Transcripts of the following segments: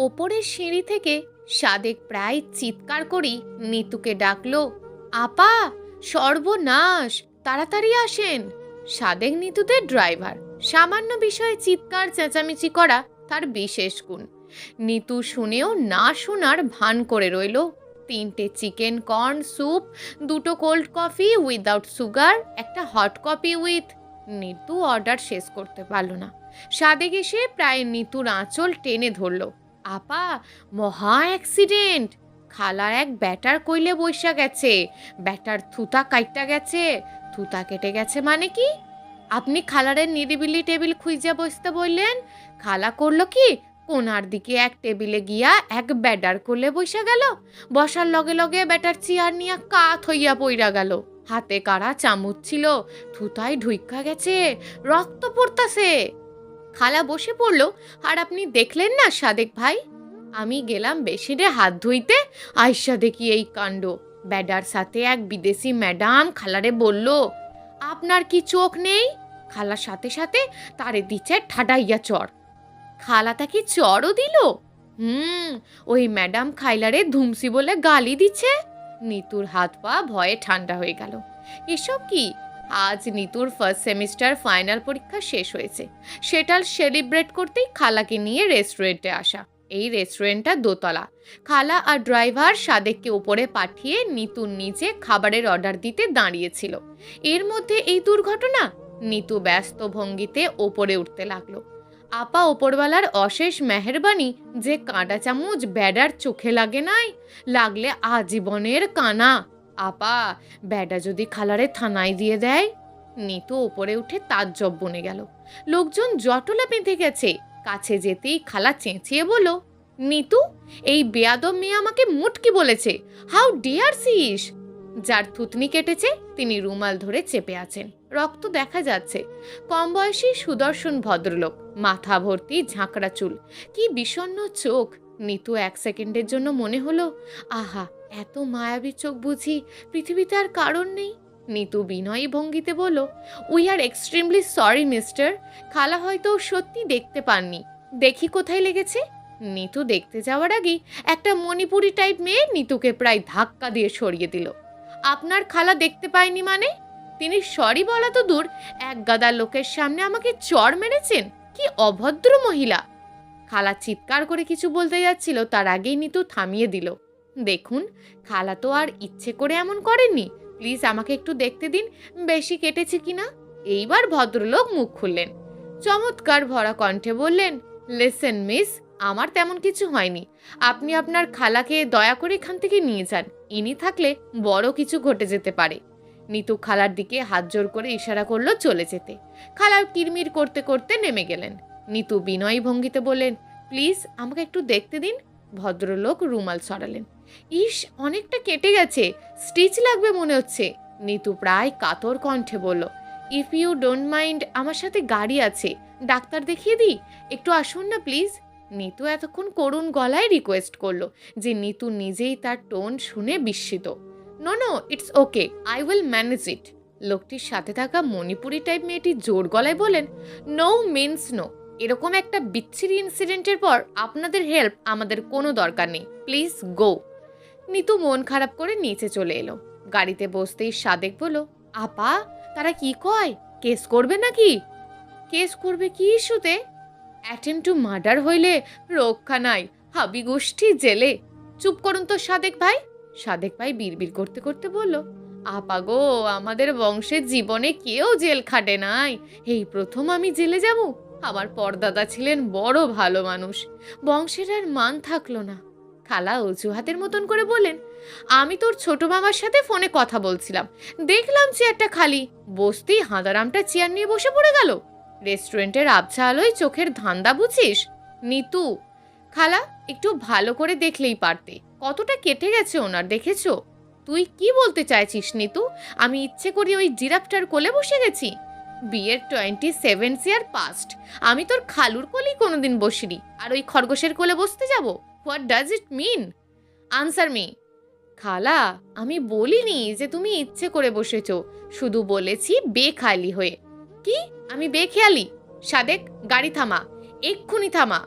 ওপরের সিঁড়ি থেকে সাদেক প্রায় চিৎকার করেই নিতুকে ডাকলো, আপা, সর্বনাশ, তাড়াতাড়ি আসেন। সাদেক নিতুদের ড্রাইভার, সামান্য বিষয়ে চিৎকার চেঁচামেচি করা তার বিশেষ গুণ। নিতু শুনেও না শোনার ভান করে রইল। 3টে চিকেন কর্ন স্যুপ, 2টো কোল্ড কফি উইদাউট সুগার, একটা hot coffee with. Nitu order শেষ করতে পারল না। সাদেক এসে প্রায় নিতুর আঁচল টেনে ধরল। আপা, মহা অ্যাক্সিডেন্ট। খালার এক ব্যাটার কইলে বৈশা গেছে, ব্যাটার থুতা কাইটা গেছে। থুতা কেটে গেছে মানে কি? আপনি খালারের নিরিবিলি টেবিল খুঁজে বসতে বললেন, খালা করলো কি, কোনার দিকে এক টেবিলে গিয়া এক ব্যাটার করলে বৈশা গেল। বসার লগে লগে ব্যাটার চেয়ার নিয়া কাত হইয়া পইরা গেল। হাতে কারা চামচ ছিল, থুতায় ঢুইকা গেছে, রক্ত পড়তাছে। খালা বসে পড়ল। আর আপনি দেখলেন না সাদেক ভাই? আমি গেলাম বেসিনে হাত ধুইতে, আইসা দেখি এই কাণ্ড। ব্যাডার সাথে এক বিদেশি ম্যাডাম খালারে বলল, আপনার কি চোখ নেই? খালার সাথে সাথে তারে দিচ্ছে ঠাডাইয়া চর। খালা তাকে চরও দিল। ওই ম্যাডাম খাইলারে ধুমসি বলে গালি দিচ্ছে। নিতুর হাত পা ভয়ে ঠান্ডা হয়ে গেল। এসব কি? আজ নিতুর ফার্স্ট সেমিস্টার ফাইনাল পরীক্ষা শেষ হয়েছে। সেটা সেলিব্রেট করতেই খালাকে নিয়ে রেস্টুরেন্টে আসা। এই রেস্টুরেন্টটা দোতলা। খালা আর ড্রাইভার সাদেককে উপরে পাঠিয়ে নিতুর নিচে খাবারের অর্ডার দিতে দাঁড়িয়েছিল। এর মধ্যে এই দুর্ঘটনা। নিতু ব্যস্ত ভঙ্গিতে ওপরে উঠতে লাগলো। আপা, ওপরওয়ালার অশেষ মেহেরবানি যে কাঁটা চামচ ব্যাডার চোখে লাগে নাই, লাগলে আজীবনের কানা। আপা, ব্যাডা যদি খালারে থানায় দিয়ে দেয়। নিতু ওপরে উঠে তাজ্জব বনে গেল। লোকজন জটলা বেঁধে গেছে। কাছে যেতেই খালা চেঁচিয়ে বলল, নিতু, এই বেয়াদব মেয়ে আমাকে মুটকি বলেছে। How dear sis. যার থুতনি কেটেছে তিনি রুমাল ধরে চেপে আছেন, রক্ত দেখা যাচ্ছে। কম বয়সী সুদর্শন ভদ্রলোক, মাথা ভর্তি ঝাঁকড়া চুল, কি বিষণ্ণ চোখ। নিতু 1 সেকেন্ডের জন্য মনে হলো, আহা, এত মায়াবী চোখ বুঝি পৃথিবীতে আর কারণ নেই। নিতু বিনয়ী ভঙ্গিতে বলল, we are extremely sorry mister. খালা হয়তো সত্যি দেখতে পাননি। দেখি কোথায় লেগেছে। নিতু দেখতে যাওয়ার আগেই একটা মণিপুরি টাইপ মেয়ে নিতুকে প্রায় ধাক্কা দিয়ে সরিয়ে দিল। আপনার খালা দেখতে পায়নি মানে? তিনি সরি বলা তো দূর, এক গাদা লোকের সামনে আমাকে চড় মেরেছেন। কি অভদ্র মহিলা। খালা চিৎকার করে কিছু বলতে যাচ্ছিল, তার আগেই নিতু থামিয়ে দিল। দেখুন, খালা তো আর ইচ্ছে করে এমন করেননি। প্লিজ আমাকে একটু দেখতে দিন বেশি কেটেছে কিনা। এইবার ভদ্রলোক মুখ খুললেন। চমৎকার ভরা কণ্ঠে বললেন, লিসেন মিস, আমার তেমন কিছু হয়নি। আপনি আপনার খালাকে দয়া করে এখান থেকে নিয়ে যান। ইনি থাকলে বড় কিছু ঘটে যেতে পারে। নিতু খালার দিকে হাত জোর করে ইশারা করলো চলে যেতে। খালা কিরমির করতে করতে নেমে গেলেন। নিতু বিনয়ী ভঙ্গিতে বললেন, প্লিজ আমাকে একটু দেখতে দিন। ভদ্রলোক রুমাল সরালেন। ইস, অনেকটা কেটে গেছে, স্টিচ লাগবে মনে হচ্ছে। নিতু প্রায় কাতর কণ্ঠে বলল, ইফ ইউ ডোন্ট মাইন্ড, আমার সাথে গাড়ি আছে, ডাক্তার দেখিয়ে দিই, একটু আসুন না প্লিজ। নিতু এতক্ষণ করুণ গলায় রিকোয়েস্ট করলো যে নিতু নিজেই তার টোন শুনে বিস্মিত। No no, it's okay, I will manage it. লোকটির সাথে থাকা মণিপুরি টাইপ মেয়েটি জোর গলায় বলেন, নো মিন্স নো। এরকম একটা বিচ্ছিরি ইনসিডেন্টের পর আপনাদের হেল্প আমাদের কোনো দরকার নেই, প্লিজ গো। নিতু মন খারাপ করে নিচে চলে এলো। গাড়িতে বসতেই সাদেক বলল, আপা, তারা কি কয়, কেস করবে নাকি? কেস করবে কি ইস্যুতে? অ্যাটেম্প টু মার্ডার হইলে রক্ষা নাই, হাবি গোষ্ঠী জেলে। চুপ করুন তো সাদেক ভাই। সাদেক ভাই বিড়বিড় করতে করতে বলল, আপা গো, আমাদের বংশের জীবনে কেউ জেল খাটে নাই, এই প্রথম আমি জেলে যাব। আমার পরদাদা ছিলেন বড় ভালো মানুষ, বংশের আর মান থাকলো না। খালা অজুহাতের মতন করে বলেন, আমি তোর ছোট মামার সাথে ফোনে কথা বলছিলাম, দেখলাম চেয়ারটা খালি, বসতেই হাঁদারামটা চেয়ার নিয়ে বসে পড়ে গেল। রেস্টুরেন্টের আবছা আলোয় চোখের ধান্দা বুঝিস? নিতু, খালা একটু ভালো করে দেখলেই পারতে, কতটা কেটে গেছে ওনার, দেখেছো? তুই কি বলতে চাইছিস নিতু? আমি ইচ্ছে করি ওই জিরাফটার কোলে বসে গেছি? বিয়ের 27 ইয়ার পাস্ট, আমি তোর খালুর কোলেই কোনোদিন বসিনি, আর ওই খরগোশের কোলে বসতে যাব? What does it mean? Answer me. খালা, আমি বলিনি যে তুমি ইচ্ছে করে বসেছো, শুধু বলেছি বেখালি হয়ে। কি? আমি বেখেয়ালি? সাদেক, গাড়ি থামা, এক্ষুনি থামা।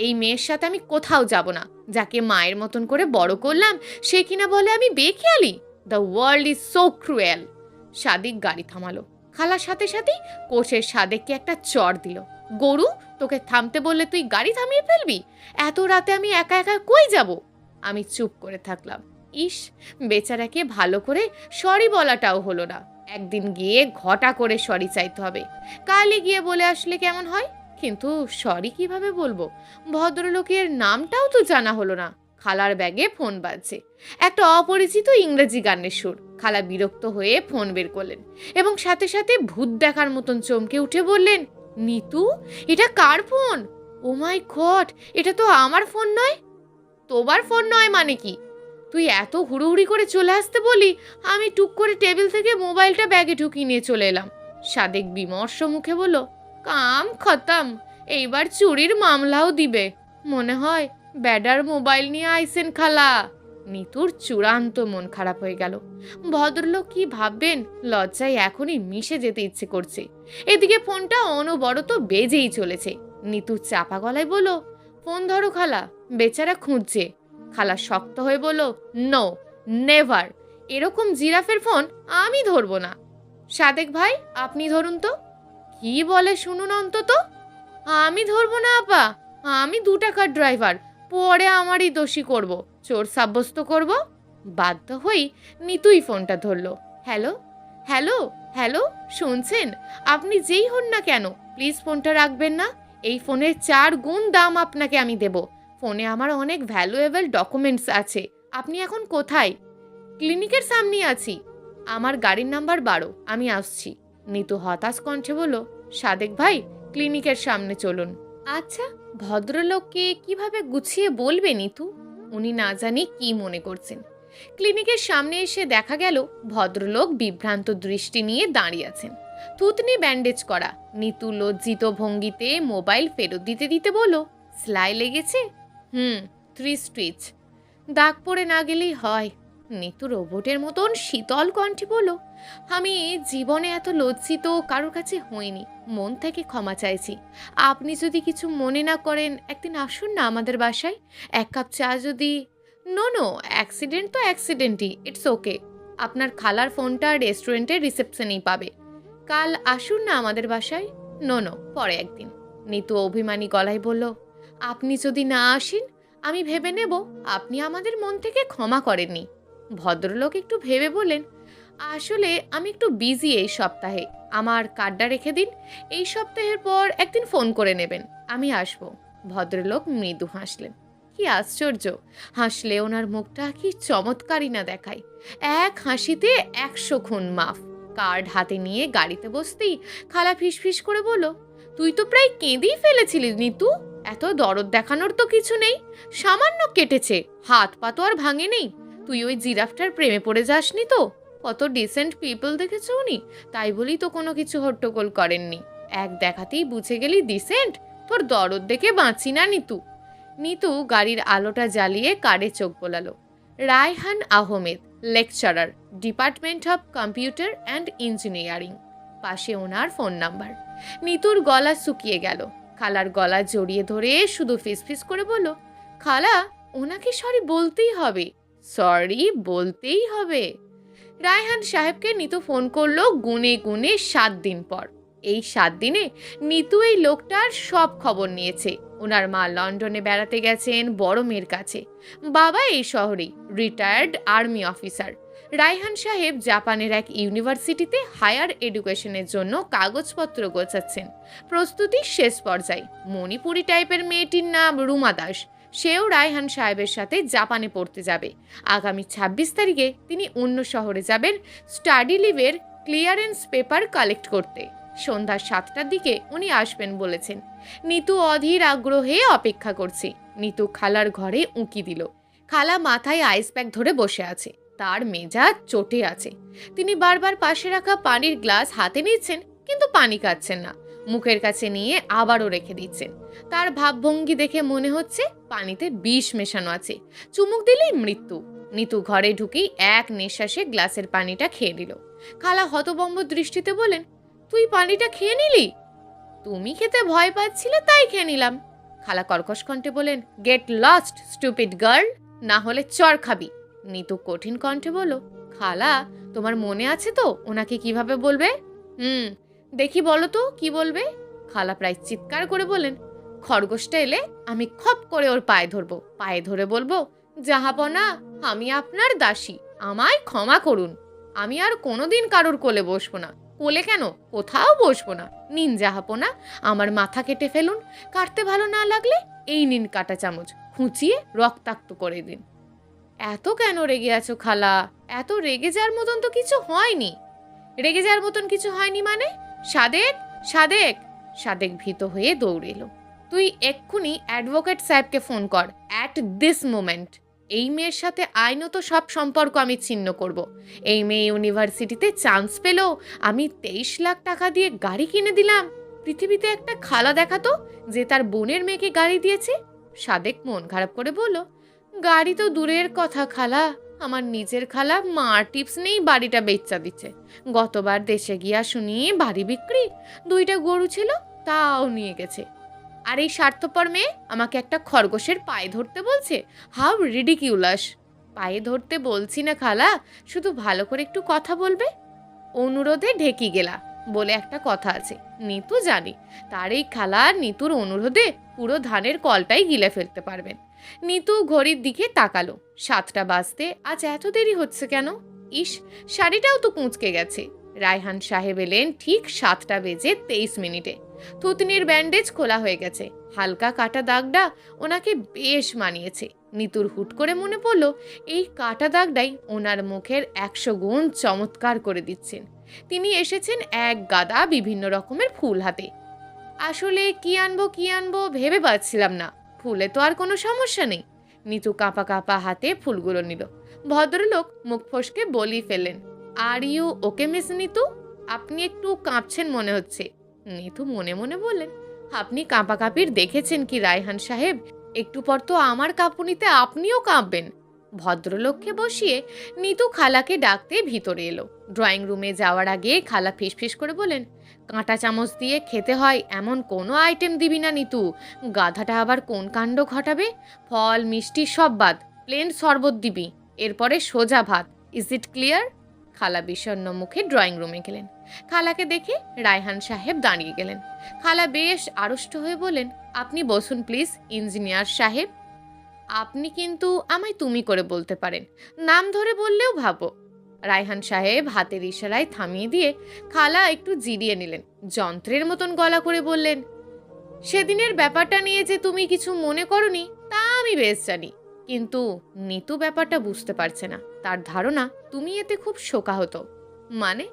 এই মেয়ের সাথে আমি কোথাও যাব না। যাকে মায়ের মতন করে বড় করলাম সে কিনা বলে আমি বেখেয়ালি। The world is so cruel. Sadiq গাড়ি থামালো। খালার সাথে সাথেই কোষের সাদেককে একটা চড় দিল। গরু, তোকে থামতে বললে তুই গাড়ি থামিয়ে ফেলবি? এত রাতে আমি একা একা কই যাব? আমি চুপ করে থাকলাম। ইস, বেচারাকে ভালো করে সরি বলাটাও হলো না। একদিন গিয়ে ঘটা করে সরি চাইতে হবে। কালই গিয়ে বলে আসলে কেমন হয়? কিন্তু সরি কিভাবে বলবো? ভদ্রলোকের নামটাও তো জানা হলো না। খালার ব্যাগে ফোন বাজছে। একটা অপরিচিত ইংরেজি গানের সুর। খালা বিরক্ত হয়ে ফোন বের করলেন এবং সাথে সাথে ভূত দেখার মতন চমকে উঠে বললেন, নিতু, এটা কার ফোন? ও মাই গড, এটা তো আমার ফোন নয়। তোমার ফোন নয় মানে কি? তুই এত হুড়োহুড়ি করে চলে আসতে বলি আমি টুক করে টেবিল থেকে মোবাইলটা ব্যাগে ঢুকিয়ে নিয়ে চলে এলাম। সাদেক বিমর্ষ মুখে বলল, কাম খতম, এইবার চুরির মামলাও দিবে। মনে হয় ব্যাডার মোবাইল নিয়ে আইসেন খালা। নিতুর চূড়ান্ত মন খারাপ হয়ে গেল। ভদ্রলোক কি ভাববেন? লজ্জায় এখনই মিশে যেতে ইচ্ছে করছে। এদিকে ফোনটা অনবরত বেজেই চলেছে। নিতু চাপা গলায় বলল, ফোন ধরো খালা, বেচারা খুঁজছে। খালা শক্ত হয়ে বলল, নো, নেভার, এরকম জিরাফের ফোন আমি ধরবো না। সাদেক ভাই, আপনি ধরুন তো। কি বলে শুনুন অন্তত। আমি ধরবো না আপা, আমি 2 টাকার ড্রাইভার, পরে আমারই দোষী করব, চোর সাব্যস্ত করব। বাধ্য হই নিতুই ফোনটা ধরলো। হ্যালো হ্যালো হ্যালো, শুনছেন? আপনি যেই হন না কেন প্লিজ ফোনটা রাখবেন না। এই ফোনের 4 গুণ দাম আপনাকে আমি দেব। ফোনে আমার অনেক ভ্যালুয়েবল ডকুমেন্টস আছে। আপনি এখন কোথায়? ক্লিনিকের সামনে আছি। আমার গাড়ির নাম্বার 12, আমি আসছি। নিতু হতাশ কণ্ঠে বলল, সাদেক ভাই, ক্লিনিকের সামনে চলুন। আচ্ছা, ভদ্রলোককে কিভাবে গুছিয়ে বলবে নিতু? উনি না জানি কি মনে করছেন। ক্লিনিকের সামনে এসে দেখা গেল ভদ্রলোক বিভ্রান্ত দৃষ্টি নিয়ে দাঁড়িয়ে আছেন। থুতনি ব্যান্ডেজ করা। নিতু লজ্জিত ভঙ্গিতে মোবাইল ফেরত দিতে দিতে বলল, সেলাই লেগেছে? 3 স্টিচ। দাগ পড়ে না গেলেই হয়। নিতু রোবটের মতন শীতল কণ্ঠে বলল, আমি জীবনে এত লজ্জিত কারোর কাছে হইনি। মন থেকে ক্ষমা চাইছি। আপনি যদি কিছু মনে না করেন একদিন আসুন না আমাদের বাসায়। 1 কাপ চা যদি। নো নো, অ্যাক্সিডেন্ট তো অ্যাক্সিডেন্টই, ইটস ওকে। আপনার খালার ফোনটা রেস্টুরেন্টের রিসেপশনেই পাবে। কাল আসুন না আমাদের বাসায়। নো নো, পরে একদিন। নিতু অভিমানী গলায় বলল, আপনি যদি না আসেন আমি ভেবে নেব আপনি আমাদের মন থেকে ক্ষমা করেননি। ভদ্রলোক একটু ভেবে বললেন, আসলে আমি একটু বিজি এই সপ্তাহে। আমার কার্ডটা রেখে দিন। এই সপ্তাহের পর একদিন ফোন করে নেবেন, আমি আসব। ভদ্রলোক মৃদু হাসলেন। কি আশ্চর্য, হাসলে ওনার মুখটা কি চমৎকারই না দেখায়। এক হাসিতে 100 খুন মাফ। কার্ড হাতে নিয়ে গাড়িতে বসতেই খালা ফিসফিস করে বলল, তুই তো প্রায় কেঁদেই ফেলেছিলিস নিতু। এত দরদ দেখানোর তো কিছু নেই, সামান্য কেটেছে, হাত পা তো আর ভাঙে নেই। তুই ওই জিরাফটার প্রেমে পড়ে যাসনি তো? কত ডিসেন্ট পিপল দেখেছো উনি, তাই বলেই তো কোনো কিছু হট্টগোল করেননি। এক দেখাতেই বুঝে গেলি ডিসেন্ট। তোর দরদ দেখে বাঁচি না নিতু। নিতু গাড়ির আলোটা জ্বালিয়ে কারে চোখ বোলালো। Raihan Ahmed, lecturer, department of computer and engineering. পাশে ওনার ফোন নাম্বার। নিতুর গলা শুকিয়ে গেল। খালার গলা জড়িয়ে ধরে শুধু ফিসফিস করে বলল, খালা, ওনাকে সরি বলতেই হবে, সরি বলতেই হবে। রায়হান সাহেবকে নিতু ফোন করলো গুনে গুনে 7 দিন পর। এই 7 দিনে নিতু এই লোকটার সব খবর নিয়েছে। ওনার মা লন্ডনে বেড়াতে গেছেন বড় মেয়ের কাছে। বাবা এই শহরেই রিটায়ার্ড আর্মি অফিসার। রায়হান সাহেব জাপানের এক ইউনিভার্সিটিতে হায়ার এডুকেশনের জন্য কাগজপত্র গোছাচ্ছেন। প্রস্তুতি শেষ পর্যায়ে। মণিপুরি টাইপের মেয়েটির নাম রুমা দাস। সেও রায়হান সাহেবের সাথে জাপানে পড়তে যাবে। আগামী 26 তারিখে তিনি অন্য শহরে যাবেন স্টাডি লিভের ক্লিয়ারেন্স পেপার কালেক্ট করতে। সন্ধ্যা 7টার দিকে উনি আসবেন বলেছেন। নিতু অধীর আগ্রহে অপেক্ষা করছে। নিতু খালার ঘরে উঁকি দিল। খালা মাথায় আইস প্যাক ধরে বসে আছে। তার মেজাজ চটে আছে। তিনি বারবার পাশে রাখা পানির গ্লাস হাতে নিচ্ছেন, কিন্তু পানি খাচ্ছেন না। মুখের কাছে নিয়ে আবারও রেখে দিচ্ছেন। তার ভাবভঙ্গি দেখে মনে হচ্ছে পানিতে বিষ মেশানো আছে। চুমুক দিলেই মৃত্যু। নিতু ঘরে ঢুকেই এক নিঃশ্বাসে গ্লাসের পানিটা খেয়ে নিল। খালা হতভম্ব দৃষ্টিতে বলেন, তুই পানিটা খেয়ে নিলি? তুমি খেতে ভয় পাচ্ছিলে তাই খেয়ে নিলাম। খালা কর্কশ কণ্ঠে বলেন, গেট লস্ট স্টুপিড গার্ল, না হলে চর খাবি। নিতু কঠিন কণ্ঠে বলল, খালা তোমার মনে আছে তো ওনাকে কিভাবে বলবে? দেখি বলো তো কি বলবে। খালা প্রায় চিৎকার করে বললেন, খরগোশটা এলে আমি খপ করে ওর পায়ে ধরবো, পায়ে ধরে বলবো, জাহাপনা আমি আপনার দাসী, আমায় ক্ষমা করুন, আমি আর কোনোদিন কারোর কোলে বসবো না, কোলে কেন কোথাও বসবো না, নিন জাহাপনা আমার মাথা কেটে ফেলুন, কাটতে ভালো না লাগলে এই নিন কাঁটা চামচ, খুঁচিয়ে রক্তাক্ত করে দিন। এত কেন রেগে আছো খালা? এত রেগে যাওয়ার মতন তো কিছু হয়নি। রেগে যাওয়ার মতন কিছু হয়নি মানে? সাদেক, সাদেক। সাদেক ভীত হয়ে দৌড়ে এলো। তুই এক্ষুনি অ্যাডভোকেট সাহেবকে ফোন কর, অ্যাট দিস মোমেন্ট। এই মেয়ের সাথে আইনত সব সম্পর্ক আমি ছিন্ন করব। এই মেয়ে ইউনিভার্সিটিতে চান্স পেলেও আমি 23 লাখ টাকা দিয়ে গাড়ি কিনে দিলাম। পৃথিবীতে একটা খালা দেখাতো যে তার বোনের মেয়েকে গাড়ি দিয়েছে। সাদেক মন খারাপ করে বলল, গাড়ি তো দূরের কথা খালা, আমার নিজের খালা মার টিপস নেই বাড়িটা বেচা দিচ্ছে। গতবার দেশে গিয়া শুনি বাড়ি বিক্রি, 2টা গরু ছিল তাও নিয়ে গেছে। আর এই স্বার্থপর মেয়ে আমাকে একটা খরগোশের পায়ে ধরতে বলছে। How ridiculous. পায়ে ধরতে বলছি না খালা, শুধু ভালো করে একটু কথা বলবে। অনুরোধে ঢেকি গেলা বলে একটা কথা আছে, নিতু জানি। তার এই খালা নিতুর অনুরোধে পুরো ধানের কলটাই গিলে ফেলতে পারবেন। নিতু ঘড়ির দিকে তাকালো, 7টা বাজতে আজ এত দেরি হচ্ছে কেন? ইস, শাড়িটাও তো কুঁচকে গেছে। রায়হান সাহেব এলেন ঠিক 7:23। থুতনির ব্যান্ডেজ খোলা হয়ে গেছে, হালকা কাটা দাগটা ওনাকে বেশ মানিয়েছে। নিতুর হুট করে মনে পড়ল এই কাটা দাগটাই ওনার মুখের 100 গুণ চমৎকার করে দিচ্ছেন। তিনি এসেছেন এক গাদা বিভিন্ন রকমের ফুল হাতে। আসলে কি আনবো ভেবে পাচ্ছিলাম না। ফুলে তো আর কোনো সমস্যা নেই। নিতু কাঁপা কাঁপা হাতে ফুলগুলো নিল। ভদ্রলোক মুখ ফসকে বলি ফেললেন, are you okay miss Nitu? আপনি একটু কাঁপছেন মনে হচ্ছে। নিতু মনে মনে বললেন, আপনি কাঁপাকাঁপির দেখেছেন কি রায়হান সাহেব? একটু পর তো আমার কাঁপুনিতে আপনিও কাঁপবেন। ভদ্রলোককে বসিয়ে নিতু খালাকে ডাকতে ভিতরে এলো। ড্রয়িং রুমে যাওয়ার আগে খালা ফিসফিস করে বলেন, কাঁটা চামচ দিয়ে খেতে হয় এমন কোনো আইটেম দিবি না নিতু। গাধাটা আবার কোন কাণ্ড ঘটাবে। ফল মিষ্টি সব বাদ, প্লেন শরবত দিবি, এরপরে সোজা ভাত। Is it clear? খালা বিষণ্ণ মুখে ড্রয়িং রুমে গেলেন। খালাকে দেখে রায়হান সাহেব দাঁড়িয়ে গেলেন। খালা বেশ আড়ষ্ট হয়ে বলেন, আপনি বসুন প্লিজ ইঞ্জিনিয়ার সাহেব। আপনি কিন্তু আমায় তুমি করে বলতে পারেন, নাম ধরে বললেও ভাবো। রায়হান সাহেব হাতের ইশারায় থামিয়ে দিয়ে খালা একটু জিরিয়ে নিলেন। যন্ত্রের মতন গলা করে বললেন, সেদিনের ব্যাপারটা নিয়ে যে তুমি কিছু মনে করনি তা আমি বেশ জানি, কিন্তু নিতু ব্যাপারটা বুঝতে পারছে না। তার ধারণা তুমি এতে খুব শোকাহত। মানে?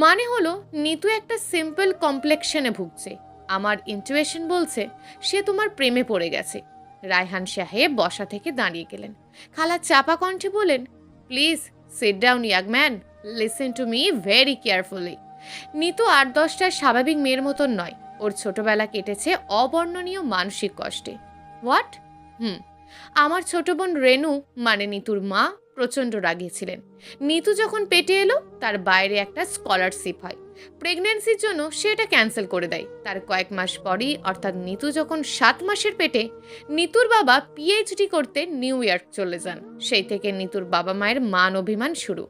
মানে হলো নিতু একটা সিম্পল কমপ্লেক্সনে ভুগছে। আমার ইন্টুইশন বলছে সে তোমার প্রেমে পড়ে গেছে। রায়হান সাহেব বসা থেকে দাঁড়িয়ে গেলেন। খালা চাপা কণ্ঠে বলেন, please sit down young man, listen to me very carefully. Nitu 8-10টার স্বাভাবিক মেয়ের মতন নয়। ওর ছোটবেলা কেটেছে অবর্ণনীয় মানসিক কষ্টে। হোয়াট? আমার ছোট বোন রেনু মানে নিতুর মা প্রচণ্ড রাগিয়েছিলেন। নিতু যখন পেটে এলো তার বাইরে একটা স্কলারশিপ হয়। প্রেগন্যান্সির জন্য সেটা ক্যান্সেল করে দেয়। তার কয়েক মাস পরই, অর্থাৎ নিতু যখন 7 মাসের পেটে, নিতুর বাবা পিএইচডি করতে নিউ ইয়র্ক চলে যান। সেই থেকে নিতুর বাবা মায়ের মান অভিমান শুরু।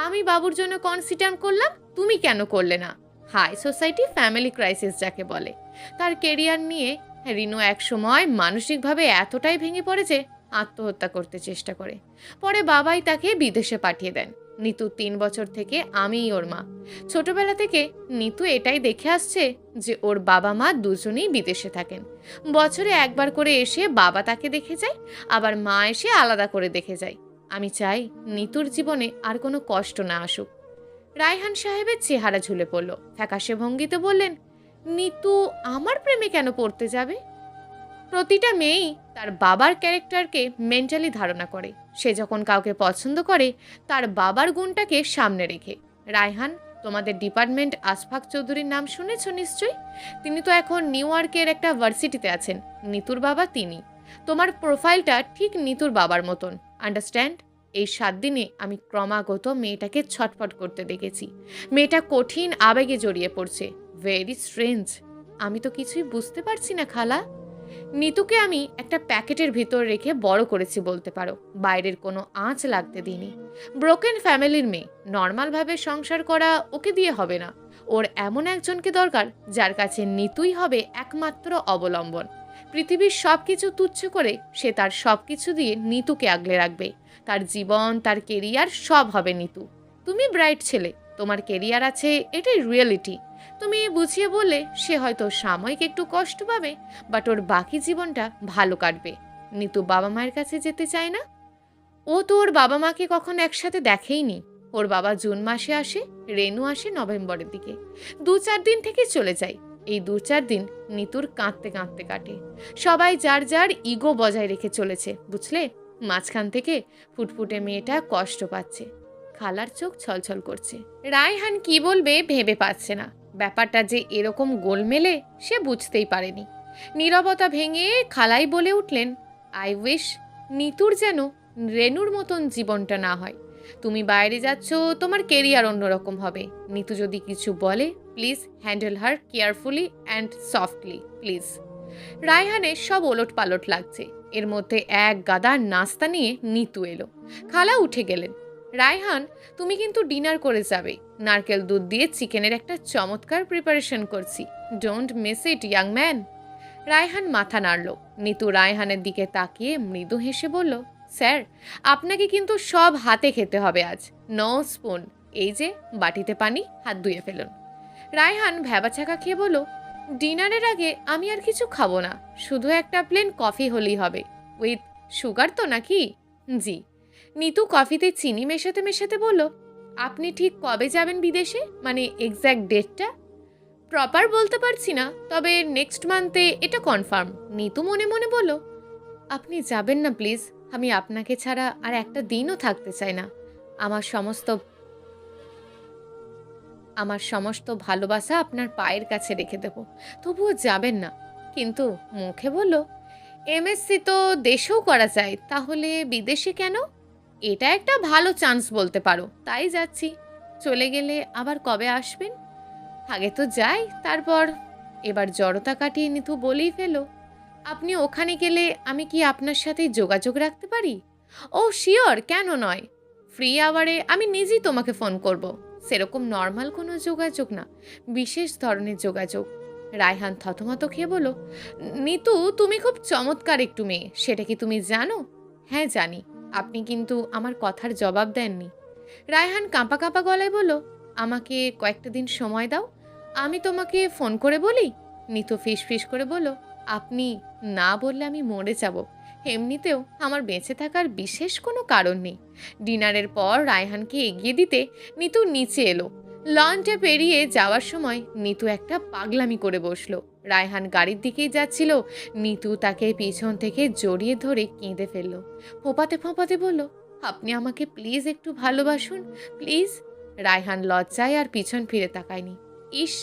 আমি বাবুর জন্য কনসিডার করলাম, তুমি কেন করলে না? হাই সোসাইটি ফ্যামিলি ক্রাইসিস যাকে বলে। তার কেরিয়ার নিয়ে রিনু এক সময় মানসিকভাবে এতটাই ভেঙে পড়ে যে আত্মহত্যা করতে চেষ্টা করে। পরে বাবাই তাকে বিদেশে পাঠিয়ে দেন। নিতু 3 বছর থেকে আমিই ওর মা। ছোটবেলা থেকে নিতু এটাই দেখে আসছে যে ওর বাবা মা দুজনেই বিদেশে থাকেন। বছরে একবার করে এসে বাবা তাকে দেখে যায়, আবার মা এসে আলাদা করে দেখে যায়। আমি চাই নিতুর জীবনে আর কোনো কষ্ট না আসুক। রায়হান সাহেবের চেহারা ঝুলে পড়ল। ফ্যাকাশে ভঙ্গিতে বললেন, নিতু আমার প্রেমে কেন পড়তে যাবে? প্রতিটা মেয়েই তার বাবার ক্যারেক্টারকে মেন্টালি ধারণা করে। সে যখন কাউকে পছন্দ করে তার বাবার গুণটাকে সামনে রেখে। রায়হান, তোমাদের ডিপার্টমেন্ট আশফাক চৌধুরীর নাম শুনেছ নিশ্চয়ই? তিনি তো এখন নিউ ইয়র্কের একটা ভার্সিটিতে আছেন। নিতুর বাবা তিনি। তোমার প্রোফাইলটা ঠিক নিতুর বাবার মতন, আন্ডারস্ট্যান্ড? এই 7 দিনে আমি ক্রমাগত মেয়েটাকে ছটফট করতে দেখেছি। মেয়েটা কঠিন আবেগে জড়িয়ে পড়ছে। Very strange. আমি তো কিছুই বুঝতে পারছি না খালা। নিতুকে আমি একটা প্যাকেটের ভিতর রেখে বড় করেছি বলতে পারো, বাইরের কোনো আঁচ লাগতে দিইনি। ব্রোকেন ফ্যামিলির মেয়ে, নর্মালভাবে সংসার করা ওকে দিয়ে হবে না। ওর এমন একজনকে দরকার যার কাছে নিতুই হবে একমাত্র অবলম্বন। পৃথিবীর সব কিছু তুচ্ছ করে সে তার সব কিছু দিয়ে নিতুকে আগলে রাখবে। তার জীবন, তার কেরিয়ার সব হবে নিতু। তুমি ব্রাইট ছেলে, তোমার কেরিয়ার আছে, এটাই রিয়েলিটি। তুমি বুঝিয়ে বললে সে হয়তো সাময়িক একটু কষ্ট পাবে, বাট ওর বাকি জীবনটা ভালো কাটবে। নিতু বাবা মায়ের কাছে যেতে চায় না। ও তো ওর বাবা মাকে কখনো একসাথে দেখেইনি। ওর বাবা জুন মাসে আসে, রেনু আসে নভেম্বরের দিকে, 2-4 দিন থেকে চলে যায়। এই 2-4 দিন নিতুর কাঁদতে কাঁদতে কাটে। সবাই যার যার ইগো বজায় রেখে চলেছে, বুঝলে? মাঝখান থেকে ফুটফুটে মেয়েটা কষ্ট পাচ্ছে। খালার চোখ ছলছল করছে। রায়হান কি বলবে ভেবে পাচ্ছে না। ব্যাপারটা যে এরকম গোলমেলে সে বুঝতেই পারেনি। নীরবতা ভেঙে খালাই বলে উঠলেন, আই উইশ নিতুর যেন রেনুর মতন জীবনটা না হয়। তুমি বাইরে যাচ্ছ, তোমার কেরিয়ার অন্যরকম হবে। নিতু যদি কিছু বলে, please handle her carefully and softly, please. রায়হানের সব ওলট পালট লাগছে। এর মধ্যে এক গাদা নাস্তা নিয়ে নিতু এলো। খালা উঠে গেলেন। রায়হান, তুমি কিন্তু ডিনার করে যাবে। নারকেল দুধ দিয়ে চিকেনের একটা চমৎকার প্রিপারেশন করছি, don't miss it young man. Raihan মাথা নাড়ল। নিতু রায়হানের দিকে তাকিয়ে মৃদু হেসে বলল, স্যার, আপনাকে কিন্তু সব হাতে খেতে হবে আজ, নো স্পুন। এই যে বাটিতে পানি, হাত ধুয়ে ফেলুন। রায়হান ভ্যাবাচাকা খেয়ে বলল, ডিনারের আগে আমি আর কিছু খাবো না, শুধু একটা প্লেন কফি হলেই হবে। উইথ সুগার তো নাকি? জি। নিতু কফিতে চিনি মেশাতে মেশাতে বলল, আপনি ঠিক কবে যাবেন বিদেশে, মানে এক্স্যাক্ট ডেটটা? প্রপার বলতে পারছি না, তবে নেক্সট মান্থে এটা কনফার্ম। নিতু মনে মনে বলল, আপনি যাবেন না প্লিজ, আমি আপনাকে ছাড়া আর একটা দিনও থাকতে চাই না। আমার সমস্ত ভালোবাসা আপনার পায়ের কাছে রেখে দেব, তবুও যাবেন না। কিন্তু মুখে বলল, এমএসসি তো দেশেও করা যায়, তাহলে বিদেশে কেন? এটা একটা ভালো চান্স বলতে পারো, তাই যাচ্ছি। চলে গেলে আবার কবে আসবেন? আগে তো যাই, তারপর। এবার জড়তা কাটিয়ে নিতু বলেই ফেলো, আপনি ওখানে গেলে আমি কি আপনার সাথে যোগাযোগ রাখতে পারি? ও শিওর, কেন নয়। ফ্রি আওয়ারে আমি নিজেই তোমাকে ফোন করব। সেরকম নর্মাল কোনো যোগাযোগ না, বিশেষ ধরনের যোগাযোগ। রায়হান থতমত খেয়ে বলল, নিতু, তুমি খুব চমৎকার একটু মেয়ে, সেটা কি তুমি জানো? হ্যাঁ জানি। আপনি কিন্তু আমার কথার জবাব দেননি। রায়হান কাঁপা কাঁপা গলায় বলল, আমাকে কয়েকটা দিন সময় দাও, আমি তোমাকে ফোন করে বলি। নিতু ফিস ফিস করে বলল, আপনি না বললে আমি মরে যাব। এমনিতেও আমার বেঁচে থাকার বিশেষ কোনো কারণ নেই। ডিনারের পর রায়হানকে এগিয়ে দিতে নিতু নিচে এলো। লঞ্চে পেরিয়ে যাওয়ার সময় নিতু একটা পাগলামি করে বসলো। রায়হান গাড়ির দিকেই যাচ্ছিল, নিতু তাকে পিছন থেকে জড়িয়ে ধরে কেঁদে ফেলল। ফোঁপাতে ফোঁপাতে বলল, আপনি আমাকে প্লিজ একটু ভালোবাসুন, প্লিজ। রায়হান লজ্জায় আর পিছন ফিরে তাকায়নি। ইস,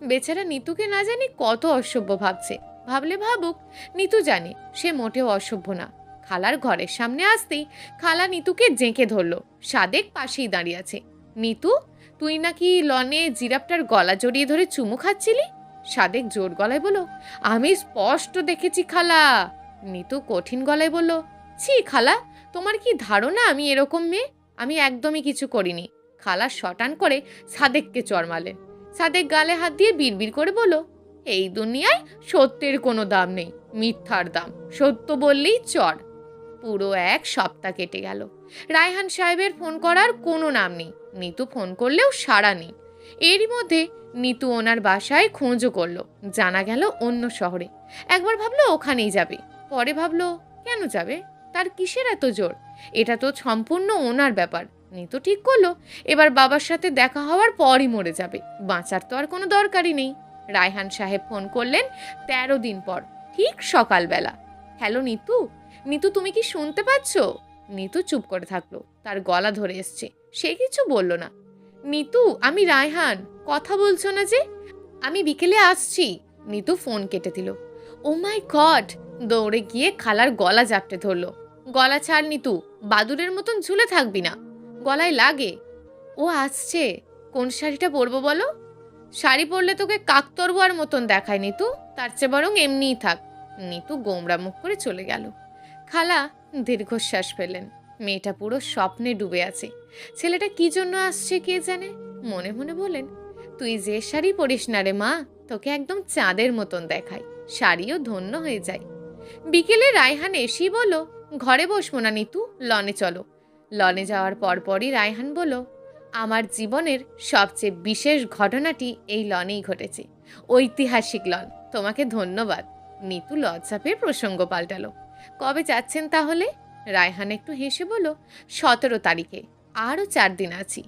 বেচারা নিতুকে না জানি কত অসভ্য ভাবছে। ভাবলে ভাবুক, নিতু জানে সে মোটেও অসভ্য না। খালার ঘরের সামনে আসতেই খালা নিতুকে জেঁকে ধরল। সাদেক পাশেই দাঁড়িয়ে আছে। নিতু, তুই নাকি লনে জিরাফটার গলা জড়িয়ে ধরে চুমু খাচ্ছিলি? সাদেক জোর গলায় বলল, আমি স্পষ্ট দেখেছি খালা। নিতু কঠিন গলায় বলল, ছি খালা, তোমার কি ধারণা আমি এরকম মেয়ে? আমি একদমই কিছু করিনি। খালা শটান করে সাদেককে চড় মারলেন। সাদেক গালে হাত দিয়ে বিড়বিড় করে বলল, এই দুনিয়ায় সত্যের কোনো দাম নেই, মিথ্যার দাম। সত্য বললেই চড়। পুরো এক সপ্তাহ কেটে গেল। রায়হান সাহেবের ফোন করার কোনো নাম নেই। নিতু ফোন করলেও সাড়া নেই। এরই মধ্যে নিতু ওনার বাসায় খোঁজও করলো, জানা গেল অন্য শহরে। একবার ভাবলো ওখানেই যাবে, পরে ভাবলো কেন যাবে, তার কিসের এত জোর? এটা তো সম্পূর্ণ ওনার ব্যাপার। নিতু ঠিক করলো এবার বাবার সাথে দেখা হওয়ার পরই মরে যাবে, বাঁচার তো আর কোনো দরকারই নেই। রায়হান সাহেব ফোন করলেন 13 দিন পর, ঠিক সকালবেলা। হ্যালো নিতু, নিতু তুমি কি শুনতে পাচ্ছ? নিতু চুপ করে থাকলো, তার গলা ধরে এসছে। সে কিছু বলল না। নিতু, আমি রায়হান, কথা বলছো না যে? আমি বিকেলে আসছি। নিতু ফোন কেটে দিল। ও মাই গড! দৌড়ে গিয়ে খালার গলা জাপটে ধরলো। গলা ছাড় নিতু, বাদুরের মতন ঝুলে থাকবি না, গলায় লাগে। ও আসছে। কোন শাড়িটা পরবো বলো? শাড়ি পরলে তোকে কাকতরুয়ার মতন দেখায় নিতু, তার চেয়ে বরং এমনিই থাক। নিতু গোমড়া মুখ করে চলে গেল। খালা দীর্ঘশ্বাস ফেলেন। মেয়েটা পুরো স্বপ্নে ডুবে আছে। ছেলেটা কি জন্য আসছে কে জানে। মনে মনে বলেন, তুই যে শাড়ি পরিস না রে মা, তোকে একদম চাঁদের মতন দেখায়। শাড়িও ধন্য হয়ে যায়। বিকেলে রায়হান এসেই বলল, ঘরে বসবো না নিতু, লনে চলো। লনে যাওয়ার পরপরই রায়হান বলল, আমার জীবনের সবচেয়ে বিশেষ ঘটনাটি এই লনেই ঘটেছে। ঐতিহাসিক লন, তোমাকে ধন্যবাদ। নিতু লজ্জা পেয়ে প্রসঙ্গ পাল্টালো। কবে যাচ্ছেন তাহলে? রায়হান একটু হেসে বলল, 17 তারিখে। আরও 4 দিন আছি।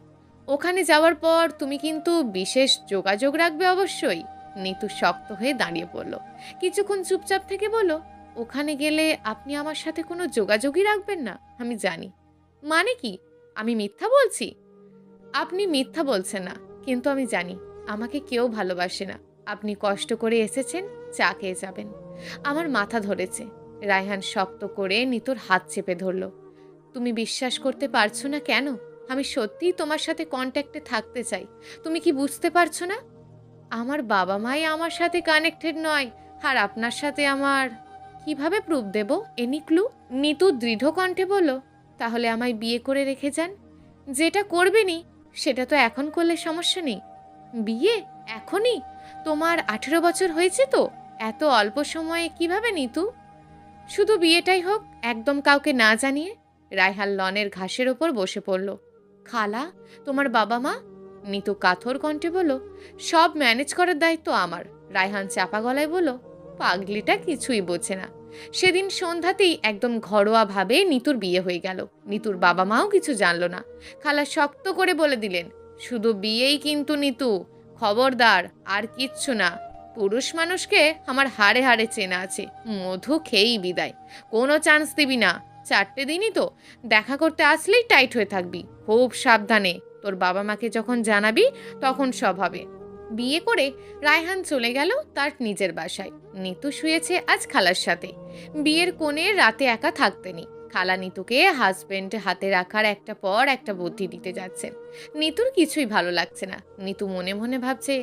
ওখানে যাওয়ার পর তুমি কিন্তু বিশেষ যোগাযোগ রাখবে অবশ্যই। নিতু শক্ত হয়ে দাঁড়িয়ে পড়ল। কিছুক্ষণ চুপচাপ থেকে বলল, ওখানে গেলে আপনি আমার সাথে কোনো যোগাযোগই রাখবেন না? আমি জানি। মানে কি? আমি মিথ্যা বলছি? আপনি মিথ্যা বলছেন না, কিন্তু আমি জানি আমাকে কেউ ভালোবাসে না। আপনি কষ্ট করে এসেছেন, চা খেয়ে যাবেন। আমার মাথা ধরেছে। রায়হান শক্ত করে নিতুর হাত চেপে ধরল। তুমি বিশ্বাস করতে পারছো না কেন? আমি সত্যিই তোমার সাথে কন্ট্যাক্টে থাকতে চাই। তুমি কি বুঝতে পারছো না? আমার বাবা মাই আমার সাথে কানেক্টেড নয়, আর আপনার সাথে আমার কিভাবে প্রুফ দেব? Any clue? নিতু দৃঢ় কণ্ঠে বলল, তাহলে আমায় বিয়ে করে রেখে যান। যেটা করবেনি সেটা তো এখন করলে সমস্যা নেই। বিয়ে এখনই? তোমার 18 বছর হয়েছে তো, এত অল্প সময়ে কিভাবে নিতু? শুধু বিয়েটাই হোক, একদম কাউকে না জানিয়ে। রায়হান লনের ঘাসের ওপর বসে পড়ল। খালা, তোমার বাবা মা? নিতু কাথর কণ্ঠে বলল, সব ম্যানেজ করার দায়িত্ব আমার। রায়হান চাপা গলায় বলল, পাগলিটা কিছুই বোঝে না। সেদিন সন্ধ্যাতেই একদম ঘরোয়াভাবে নিতুর বিয়ে হয়ে গেল। নিতুর বাবা মাও কিছু জানল না। খালা শক্ত করে বলে দিলেন, শুধু বিয়েই কিন্তু নিতু, খবরদার আর কিচ্ছু না। পুরুষ মানুষকে আমার হাড়ে হাড়ে চেনা আছে, মধু খেয়েই বিদায়। কোনো চান্স দিবি না। 4টে দিনই তো, দেখা করতে আসলেই টাইট হয়ে থাকবি। খুব সাবধানে। তোর বাবা মাকে যখন জানাবি তখন সব হবে। বিয়ে করে রায়হান চলে গেল তার নিজের বাসায়। নিতু শুয়েছে আজ খালার সাথে। বিয়ের কোণে রাতে একা থাকতেনি। খালা নিতুকে হাজবেন্ড হাতে রাখার একটা পর একটা বুদ্ধি দিতে যাচ্ছেন। নিতুর কিছুই ভালো লাগছে না। নিতু মনে মনে ভাবছে,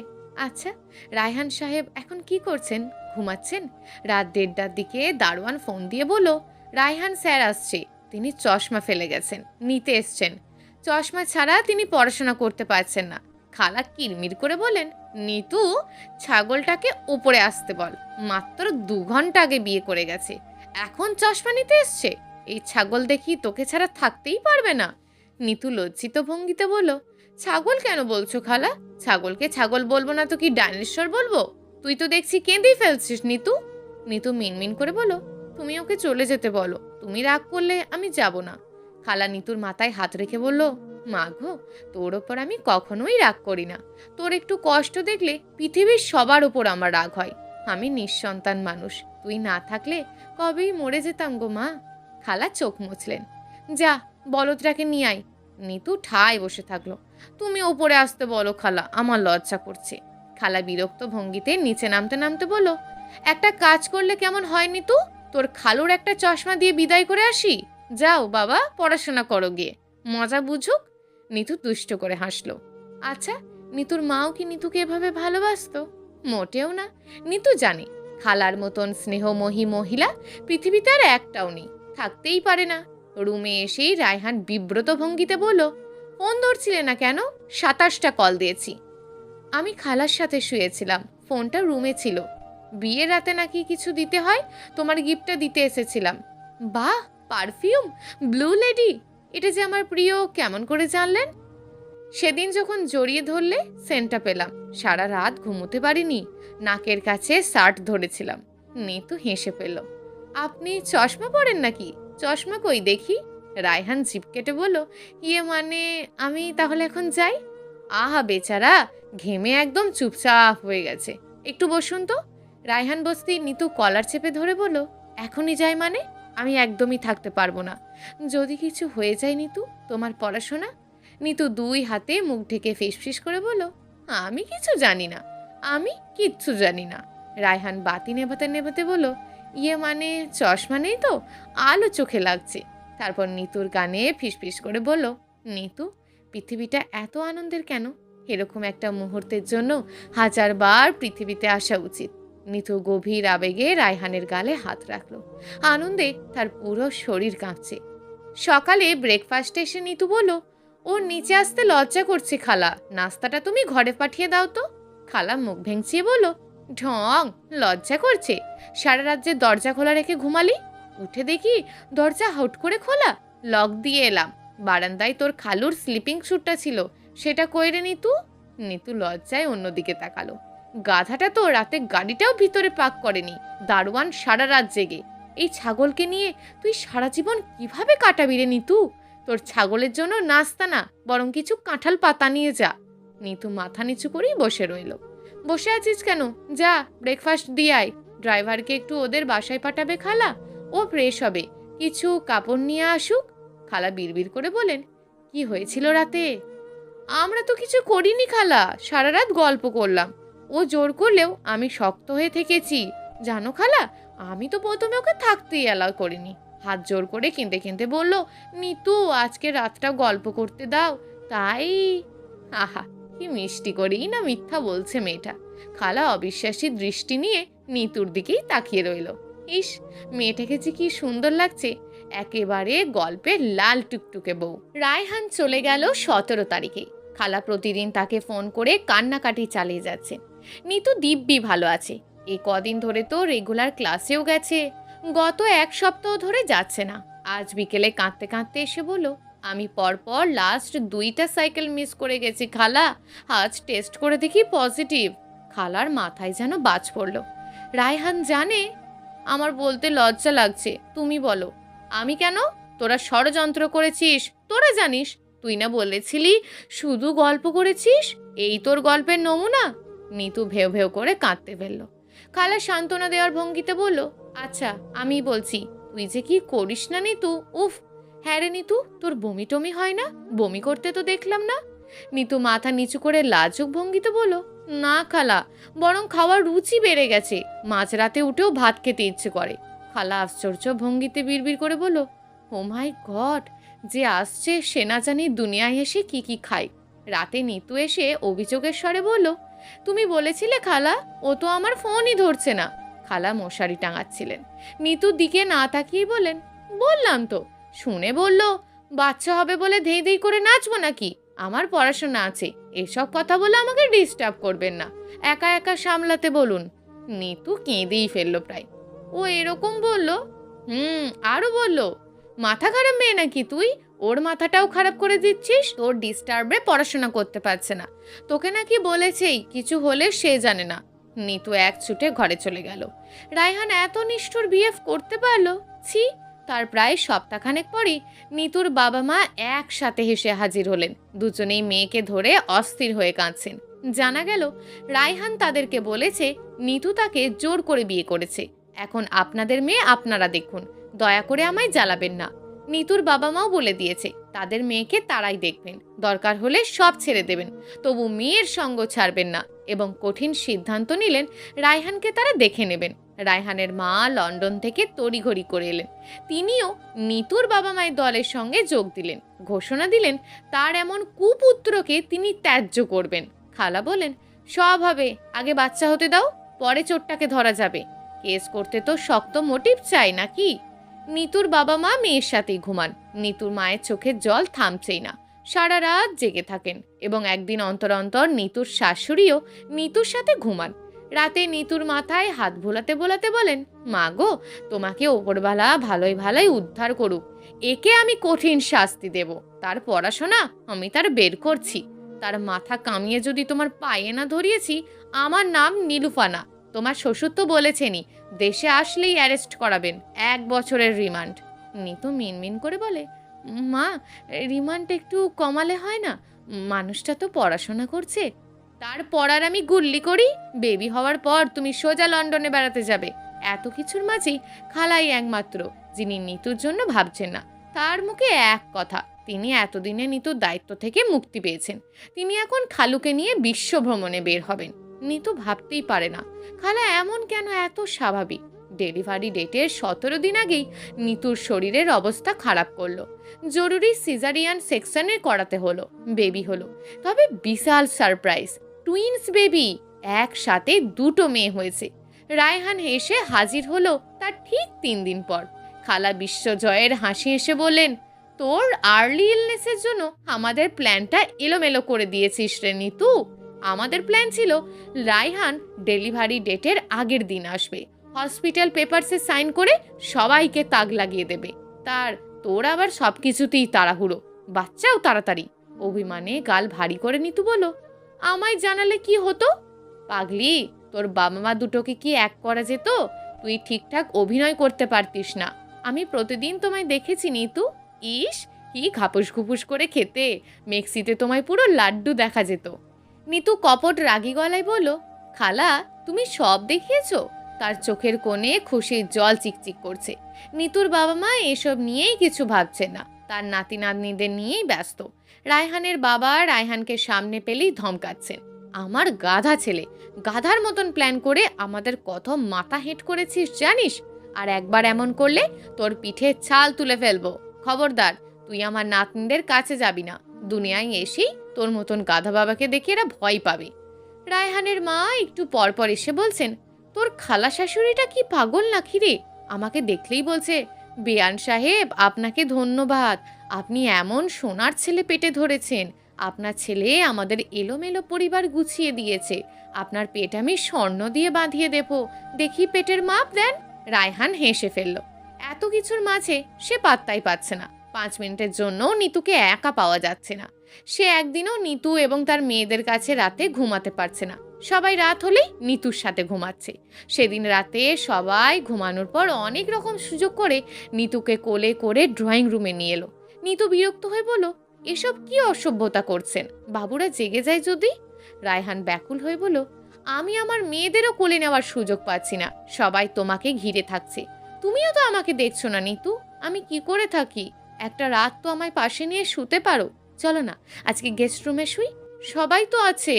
আচ্ছা রায়হান সাহেব এখন কি করছেন? ঘুমাচ্ছেন? রাত 1:30টার দিকে দারোয়ান ফোন দিয়ে বলল, রায়হান স্যার আসছে। তিনি চশমা ফেলে গেছেন, নিতে এসছেন। চশমা ছাড়া তিনি পড়াশোনা করতে পারছেন না। খালা কিরমির করে বলেন, নিতু, ছাগলটাকে উপরে আসতে বল। মাত্র 2 ঘন্টা আগে বিয়ে করে গেছে, এখন চশমা নিতে এসছে। এই ছাগল দেখি তোকে ছাড়া থাকতেই পারবে না। নিতু লজ্জিত ভঙ্গিতে বলল, ছাগল কেন বলছো খালা? ছাগলকে ছাগল বলবো না তো কি ডাইনোসর বলবো? তুই তো দেখছি কেঁদেই ফেলছিস নিতু। নিতু মিনমিন করে বলো, তুমি ওকে চলে যেতে বলো। তুমি রাগ করলে আমি যাব না। খালা নিতুর মাথায় হাত রেখে বলল, মা গো, তোর ওপর আমি কখনোই রাগ করি না। তোর একটু কষ্ট দেখলে পৃথিবীর সবার ওপর আমার রাগ হয়। আমি নিঃসন্তান মানুষ, তুই না থাকলে কবেই মরে যেতাম গো মা। খালা চোখ মুছলেন। যা, বলদটাকে নিয়ে আয়। নিতু ঠায় বসে থাকলো। তুমি উপরে আসতে বলো খালা, আমার লজ্জা করছে। খালা বিরক্ত ভঙ্গিতে নিচে নামতে নামতে বলল, একটা কাজ করলে কেমন হয় নিতু? তোর খালুর একটা চশমা দিয়ে বিদায় করে আসি। যাও বাবা, পড়াশোনা করো গিয়ে, মজা বুঝুক। নিতু দুষ্ট করে হাসলো। আচ্ছা, নিতুর মাও কি নিতুকে এভাবে ভালোবাসতো? মোটেও না। নিতু জানে খালার মতন স্নেহময়ী মহিলা পৃথিবীতে আর একটাও নেই, থাকতেই পারে না। রুমে এসেই রায়হান বিব্রত ভঙ্গিতে বলল, ফোন ধরছিলে না কেন? 27টা কল দিয়েছি। আমি খালার সাথে শুয়েছিলাম, ফোনটা রুমে ছিল। বিয়ের রাতে নাকি কিছু দিতে হয়, তোমার গিফটটা দিতে এসেছিলাম। বাহ, পারফিউম, ব্লু লেডি, এটা যে আমার প্রিয়, কেমন করে জানলেন? সেদিন যখন জড়িয়ে ধরলে সেন্টটা পেলাম। সারা রাত ঘুমোতে পারিনি, নাকের কাছে শার্ট ধরেছিলাম। নিতু হেসে পেল। আপনি চশমা পরেন নাকি? চশমা কই দেখি। রায়হান জিভ কেটে বলল, ইয়ে মানে আমি তাহলে এখন যাই? আহা বেচারা, ঘেমে একদম চুপচাপ হয়ে গেছে। একটু বসুন তো। রায়হান বসতেই নিতু কলার চেপে ধরে বলল, এখনই যাই মানে? আমি একদমই থাকতে পারবো না। যদি কিছু হয়ে যায় নিতু, তোমার পড়াশোনা? নিতু 2 হাতে মুখ ঢেকে ফিসফিস করে বলল, আমি কিছু জানি না, আমি কিচ্ছু জানি না। রায়হান বাতি নেভাতে নেভাতে বলল, ইয়ে মানে চশমা নেই তো, আলো চোখে লাগছে। তারপর নিতুর কানে ফিসফিস করে বলল, নিতু, পৃথিবীটা এত আনন্দের কেন? এরকম একটা মুহূর্তের জন্য 1000 বার পৃথিবীতে আসা উচিত। নিতু গভীর আবেগে রায়হানের গালে হাত রাখলো। আনন্দে তার পুরো শরীর কাঁপছে। সকালে ব্রেকফাস্টে এসে নিতু বলল, ওর নিচে আসতে লজ্জা করছে খালা, নাস্তাটা তুমি ঘরে পাঠিয়ে দাও তো। খালা মুখ ভেঙচিয়ে বলল, ঢং, লজ্জা করছে? সারা রাত যে দরজা খোলা রেখে ঘুমালি, উঠে দেখি দরজা হুট করে খোলা। লক দিয়ে এলাম। বারান্দায় তোর খালুর স্লিপিং স্যুটটা ছিল, সেটা কই রে নিতু? নিতু লজ্জায় অন্যদিকে তাকালো। গাধাটা তো রাতে গাড়িটাও ভিতরে পাক করেনি, দারোয়ান সারা রাত জেগে। এই ছাগলকে নিয়ে তুই সারা জীবন কিভাবে কাটাবি রে নিতু? তোর ছাগলের জন্য নাস্তা না, বরং কিছু কাঁঠাল পাতা নিয়ে যা। নিতু মাথা নিচু করেই বসে রইল। বসে আছিস কেন? যা ব্রেকফাস্ট দিয়ে আয়। ড্রাইভারকে একটু ওদের বাসায় পাঠাবে খালা, ও ফ্রেশ হবে, কিছু কাপড় নিয়ে আসুক। খালা বিড়বিড় করে বলেন, কি হয়েছিল রাতে? আমরা তো কিছু করিনি খালা, সারা রাত গল্প করলাম। ও জোর করলেও আমি শক্ত হয়ে থেকেছি জানো খালা। আমি তো প্রথমে ওকে থাকতেই অ্যালাউ করিনি। হাত জোর করে কিনতে কিনতে বলল, নিতু আজকে রাতটা গল্প করতে দাও, তাই। আহা, কি মিষ্টি করেই না মিথ্যা বলছে মেয়েটা। খালা অবিশ্বাসী দৃষ্টি নিয়ে নিতুর দিকেই তাকিয়ে রইল। ইস, মেয়েটাকে যে কি সুন্দর লাগছে, একেবারে গল্পের লাল টুকটুকে বউ। রায়হান চলে গেল 17 তারিখে। খালা প্রতিদিন তাকে ফোন করে কান্নাকাটি চালিয়ে যাচ্ছে। নিতু দিব্যি ভালো আছে। এই কদিন ধরে তো রেগুলার ক্লাসেও গেছে, গত 1 সপ্তাহ ধরে যাচ্ছে না। আজ বিকেলে কাঁদতে কাঁদতে এসে বলল, আমি পরপর লাস্ট 2টা সাইকেল মিস করে গেছি খালা, আজ টেস্ট করে দেখি পজিটিভ। খালার মাথায় যেন বাজ পড়ল। রায়হান জানে আমার বলতে লজ্জা লাগছে, তুমি বলো। আমি কেন? তোরা ষড়যন্ত্র করেছিস, তোরা জানিস। তুই না বলেছিলি শুধু গল্প করেছিস, এই তোর গল্পের নমুনা। নিতু ভেউ ভেউ করে কাঁদতে ফেলল। খালা সান্ত্বনা দেওয়ার ভঙ্গিতে বলল, আচ্ছা আমি বলছি, তুই যে কি করিস না নিতু, উফ। হ্যাঁ রে নিতু, তোর বমি টমি হয় না? বমি করতে তো দেখলাম না। নিতু মাথা নিচু করে লাজুক ভঙ্গিতে বলল, না খালা, বরং খাওয়ার রুচি বেড়ে গেছে, মাঝরাতে উঠেও ভাত খেতে ইচ্ছে করে। খালা আশ্চর্য ভঙ্গিতে বিড়বিড় করে বলল, ও মাই গড, যে আসছে সে না জানি দুনিয়ায় এসে কি কি খায়। রাতে নিতু এসে অভিযোগের স্বরে বলল, তুমি বলেছিলে খালা, ও তো আমার ফোনই ধরছে না। খালা মশারি টাঙাচ্ছিলেন। নিতুর দিকে না তাকিয়ে বলেন, বললাম তো। শুনে বলল, বাচ্চা হবে বলে ধেই ধেই করে নাচবো নাকি? আমার পড়াশোনা আছে, এসব কথা বলে আমাকে ডিস্টার্ব করবেন না, একা একা সামলাতে বলুন। নিতু কেঁদেই ফেললো প্রায়। ও এরকম বলল? আরো বলল, মাথা খারাপ মেয়ে নাকি তুই? ওর মাথাটাও খারাপ করে দিচ্ছিস, তোর ডিস্টার্বে পড়াশোনা করতে পারছে না। তোকে নাকি বলেছেই, কিছু হলে সে জানে না। নিতু এক ছুটে ঘরে চলে গেল। রায়হান এত নিষ্ঠুর বিহেভ করতে পারলো, ছি। তার প্রায় সপ্তাহখানেক পরই নিতুর বাবা মা একসাথে হেসে হাজির হলেন। দুজনেই মেয়েকে ধরে অস্থির হয়ে কাঁদছেন। জানা গেল রায়হান তাদেরকে বলেছে নিতু তাকে জোর করে বিয়ে করেছে। এখন আপনাদের মেয়ে আপনারা দেখুন, দয়া করে আমায় জ্বালাবেন না। নিতুর বাবা মাও বলে দিয়েছে তাদের মেয়েকে তারাই দেখবেন, দরকার হলে সব ছেড়ে দেবেন, তবু মেয়ের সঙ্গ ছাড়বেন না। এবং কঠিন সিদ্ধান্ত নিলেন রায়হানকে তারা দেখে নেবেন। রায়হানের মা লন্ডন থেকে তড়িঘড়ি করে এলেন। তিনিও নিতুর বাবা মায়ের দলের সঙ্গে যোগ দিলেন। ঘোষণা দিলেন তার এমন কুপুত্রকে তিনি ত্যায্য করবেন। খালা বলেন, সব হবে, আগে বাচ্চা হতে দাও, পরে চোরটাকে ধরা যাবে। কেস করতে তো শক্ত মোটিভ চাই নাকি? নিতুর বাবা মা মেয়ের সাথেই ঘুমান। নিতুর মায়ের চোখের জল থামছেই না, সারা রাত জেগে থাকেন। এবং একদিন অন্তর অন্তর নিতুর শাশুড়িও নিতুর সাথে ঘুমান। রাতে নিতুর মাথায় হাত ভোলাতে ভোলাতে বলেন, মা গো, তোমাকে ওপরওয়ালা ভালোই ভালোই উদ্ধার করুক, একে আমি কঠিন শাস্তি দেব। তার পড়াশোনা আমি তার বের করছি। তার মাথা কামিয়ে যদি তোমার পায়ে না ধরিয়েছি, আমার নাম নীলুফা না। তোমার শ্বশুর তো বলেছেনই, দেশে আসলেই অ্যারেস্ট করাবেন, 1 বছরের রিমান্ড। নিতু মিনমিন করে বলে, মা, রিমান্ড একটু কমালে হয় না? মানুষটা তো পড়াশোনা করছে। তার পড়ার আমি গুল্লি করি? বেবি হওয়ার পর তুমি সোজা লন্ডনে বেড়াতে যাবে। এত কিছুর মাঝেই খালাই একমাত্র যিনি নিতুর জন্য ভাবছেন না। তার মুখে এক কথা, তিনি এতদিনে নিতুর দায়িত্ব থেকে মুক্তি পেয়েছেন। তিনি এখন খালুকে নিয়ে বিশ্ব ভ্রমণে বের হবেন। নিতু ভাবতেই পারে না খালা এমন কেন এত স্বাভাবিক। ডেলিভারি ডেটের 17 দিন আগেই নিতুর শরীরের অবস্থা খারাপ করলো। জরুরি সিজারিয়ান সেকশনে করাতে হলো। বেবি হলো, তবে বিশাল সারপ্রাইজ, টুইন্স বেবি। একসাথে 2টো মেয়ে হয়েছে। রায়হান হেসে হাজির হলো তার ঠিক 3 দিন পর। খালা বিশ্বজয়ের হাসি হেসে বললেন, তোর আর্লি ইলনেসের জন্য আমাদের প্ল্যানটা এলোমেলো করে দিয়েছিস রে নিতু। আমাদের প্ল্যান ছিল রায়হান ডেলিভারি ডেটের আগের দিন আসবে, হসপিটাল পেপারসে সাইন করে সবাইকে তাক লাগিয়ে দেবে। তোর আবার সব কিছুতেই তাড়াহুড়ো, বাচ্চাও তাড়াতাড়ি। অভিমানে গাল ভারী করে নিতু বলল, আমায় জানালে কি হতো? পাগলি, তোর বাবা মা দুটোকে কি এক করা যেত? তুই ঠিকঠাক অভিনয় করতে পারতিস না। আমি প্রতিদিন তোমায় দেখেছি নিতু, ইস কি ঘাপুস ঘুপুস করে খেতে, মেক্সিতে তোমায় পুরো লাড্ডু দেখা যেত। নিতু কপট রাগী গলায় বলল, খালা তুমি সব দেখিয়েছো? তার চোখের কোণে খুশির জল চিকচিক করছে। নিতুর বাবা মা এসব নিয়েই কিছু ভাবছে না, তার নাতি নাতনিদের নিয়েই ব্যস্ত। রায়হানের বাবা রায়হানকে সামনে পেলেই ধমকাচ্ছেন, আমার গাধা ছেলে, গাধার মতন প্ল্যান করে আমাদের কত মাথা হেঁট করেছিস জানিস? আর একবার এমন করলে তোর পিঠে ছাল তুলে ফেলবো। খবরদার, তুই আমার নাতনিদের কাছে যাবি না। দুনিয়ায় এসেই তোর মতন গাধা বাবাকে দেখে এরা ভয় পাবে। রায়হানের মা একটু পরপর এসে বলছেন, তোর খালা শাশুড়িটা কি পাগল নাকি রে? আমাকে দেখলেই বলছে, বেয়ান সাহেব আপনাকে ধন্যবাদ, আপনি এমন সোনার ছেলে পেটে ধরেছেন। আপনার ছেলে আমাদের এলোমেলো পরিবার গুছিয়ে দিয়েছে। আপনার পেট আমি স্বর্ণ দিয়ে বাঁধিয়ে দেব, দেখি পেটের মাপ দেন। রায়হান হেসে ফেলল। এত কিছুর মাঝে সে পাত্তাই পাচ্ছে না। 5 মিনিটের জন্য নিতুকে একা পাওয়া যাচ্ছে না। সে একদিনও নিতু এবং তার মেয়েদের কাছে রাতে ঘুমাতে পারছে না। সবাই রাত হলেই নিতুর সাথে ঘুমাচ্ছে। সেদিন রাতে সবাই ঘুমানোর পর অনেক রকম সুযোগ করে নিতুকে কোলে করে ড্রয়িং রুমে নিয়ে এলো। নিতু বিরক্ত হয়ে বলল, এসব কি অসভ্যতা করছেন? বাবুরা জেগে যায় যদি। রায়হান ব্যাকুল হয়ে বলল, আমি আমার মেয়েদেরও কোলে নেওয়ার সুযোগ পাচ্ছি না, সবাই তোমাকে ঘিরে থাকছে। তুমিও তো আমাকে দেখছো না নিতু, আমি কি করে থাকি? একটা রাত তো আমায় পাশে নিয়ে শুতে পারো। চলো না আজকে গেস্ট রুমে শুই, সবাই তো আছে।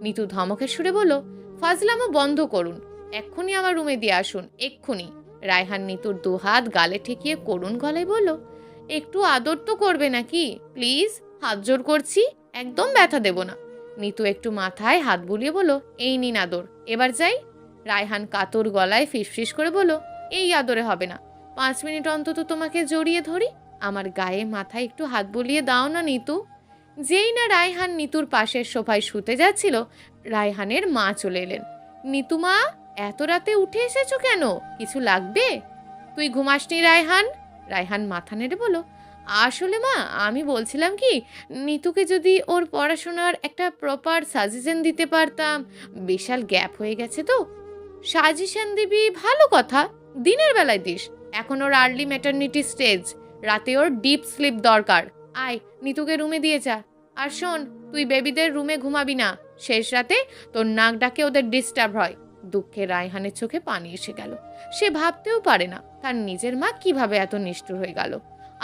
নিতু ধমকের সুরে বলল, ফাজলামো বন্ধ করুন, এক্ষুনি আমার রুমে দিয়ে আসুন, এক্ষুনি। রায়হান নিতুর 2 হাত গালে ঠেকিয়ে করুণ গলায় বলল, একটু আদর তো করবে নাকি প্লিজ, হাত জোর করছি, একদম ব্যথা দেব না। নিতু একটু মাথায় হাত বুলিয়ে বলল, এই নিন আদর, এবার যাই। রায়হান কাতর গলায় ফিসফিস করে বলল, এই আদরে হবে না, 5 মিনিট অন্তত তোমাকে জড়িয়ে ধরি, আমার গায়ে মাথায় একটু হাত বুলিয়ে দাও না নিতু। যেই না রায়হান নিতুর পাশের সোফায় শুতে যাচ্ছিল, রায়হানের মা চলে এলেন। নিতু মা, এত রাতে উঠে এসেছো কেন? কিছু লাগবে? তুই ঘুমাসনি রায়হান? রায়হান মাথা নেড়ে বলল, আসলে মা আমি বলছিলাম কি, নিতুকে যদি ওর পড়াশোনার একটা প্রপার সাজেশন দিতে পারতাম। বিশাল গ্যাপ হয়ে গেছে তো। সাজেশন দিবি ভালো কথা, দিনের বেলায় দিস, এখন ওর আর্লি ম্যাটারনিটি স্টেজ, রাতে ওর ডিপ স্লিপ দরকার। আয় নিতুকে রুমে দিয়ে যা। আর শোন, তুই বেবিদের রুমে ঘুমাবি না, শেষ রাতে তোর নাক ডাকে ওদের ডিস্টার্ব হয়। দুঃখে রায়হানের চোখে পানি এসে গেল। সে ভাবতেও পারে না তার নিজের মা কিভাবে এত নিষ্ঠুর হয়ে গেল।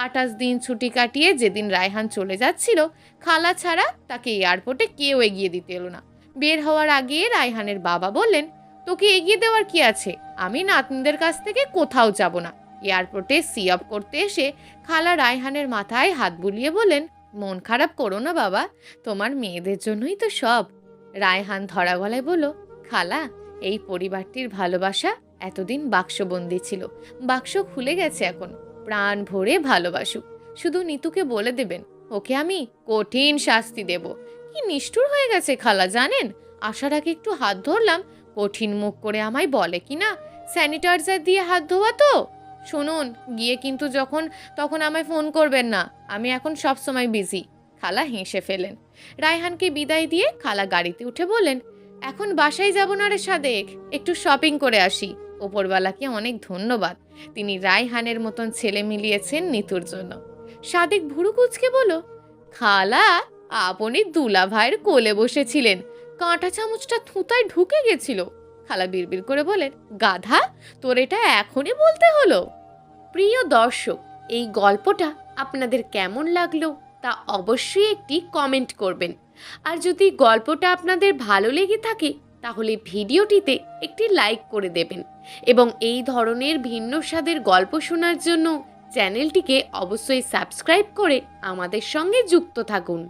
28 দিন ছুটি কাটিয়ে যেদিন রায়হান চলে যাচ্ছিল, খালা ছাড়া তাকে এয়ারপোর্টে কেউ এগিয়ে দিতে এলো না। বের হওয়ার আগে রায়হানের বাবা বললেন, তোকে এগিয়ে দেওয়ার কি আছে, আমি নাতনিদের কাছ থেকে কোথাও যাব না। এয়ারপোর্টে সি অফ করতে এসে খালা রায়হানের মাথায় হাত বুলিয়ে বলেন, মন খারাপ করো না বাবা, তোমার মেয়েদের জন্যই তো সব। রায়হান ধরা গলায় বলল, খালা এই পরিবারটির ভালোবাসা এতদিন বাক্সবন্দি ছিল, বাক্স খুলে গেছে এখন, প্রাণ ভরে ভালোবাসুক। শুধু নিতুকে বলে দেবেন, ওকে আমি কঠিন শাস্তি দেব। কি নিষ্ঠুর হয়ে গেছে খালা জানেন? আসার আগে একটু হাত ধরলাম, কঠিন মুখ করে আমায় বলে কি না স্যানিটাইজার দিয়ে হাত ধোয়া তো। শুনুন, গিয়ে কিন্তু তখন আমায় ফোন করবেন না, আমি এখন সব সময় বিজি। খালা হেসে ফেলেন। রায়হানকে বিদায় দিয়ে খালা গাড়িতে উঠে বললেন, এখন বাসায় যাব না রে সাদেক, একটু শপিং করে আসি। ওপরওয়ালাকে অনেক ধন্যবাদ, তিনি রায়হানের মতন ছেলে মিলিয়েছেন নিতুর জন্য। সাদেক ভুরু কুচকে বলল, খালা আপনি দুলা ভাইয়ের কোলে বসেছিলেন, কাঁটা চামচটা থুতায় ঢুকে গেছিল। খালা বিড়বিড় করে বলেন, গাধা, তোর এটা এখনই বলতে হলো? প্রিয় দর্শক, এই গল্পটা আপনাদের কেমন লাগলো তা অবশ্যই একটি কমেন্ট করবেন। আর যদি গল্পটা আপনাদের ভালো লেগে থাকে তাহলে ভিডিওটিতে একটি লাইক করে দেবেন এবং এই ধরনের ভিন্ন স্বাদের গল্প শোনার জন্য চ্যানেলটিকে অবশ্যই সাবস্ক্রাইব করে আমাদের সঙ্গে যুক্ত থাকুন।